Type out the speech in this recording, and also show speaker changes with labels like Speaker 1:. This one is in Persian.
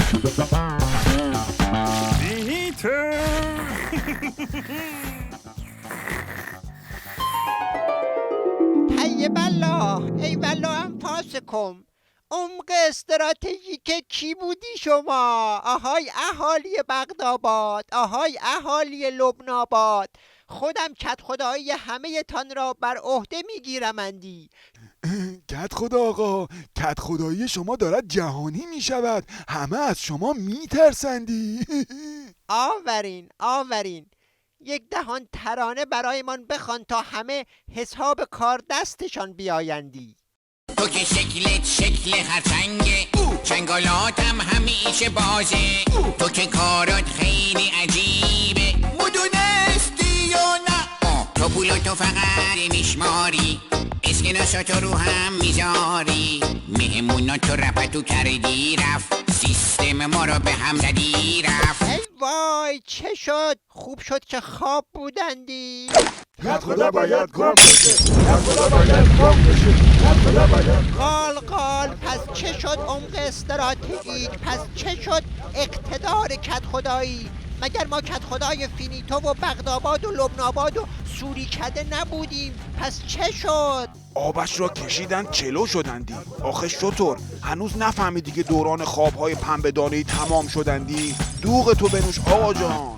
Speaker 1: ای بلا ای بلا انفاسکم. عمق استراتژیک کی بودی شما؟ آهای اهالی بغداد، آهای اهالی لبناباد، خودم کت خدایی همه تان را بر عهده میگیرمندی.
Speaker 2: کت خدا آقا، کت خدایی شما دارد جهانی می شود، همه از شما می ترسندی.
Speaker 1: آورین آورین، یک دهان ترانه برایمان بخوان تا همه حساب کار دستشان بیایندی.
Speaker 3: تو که شکلت شکل خرچنگه، چنگالاتم همیشه بازه. تو که کارات خیلی عجیبه، مدونستی یا نه؟ تو پولاتو فقط میشماری، اسکناساتو رو هم میذاری. مهموناتو رپتو کردی رفت، سیستم ما رو به هم زدی رفت.
Speaker 1: ای وای چه شد؟ خوب شد که خواب بودندی.
Speaker 2: کت خدا باید گم بشه، کت خدا باید گم بشه، کت خدا باید.
Speaker 1: قال پس چه شد عمق استراتژیک؟ پس چه شد اقتدار کت خدایی؟ مگر ما کت خدای فینیتو و بغداد و لبناباد و سوری کده نبودیم؟ پس چه شد؟
Speaker 4: آبش را کشیدن چلو شدندی. آخه شطور هنوز نفهمیدی که دوران خوابهای پنبه دانه‌ای تمام شدندی؟ دوغ تو بنوش آقا جان.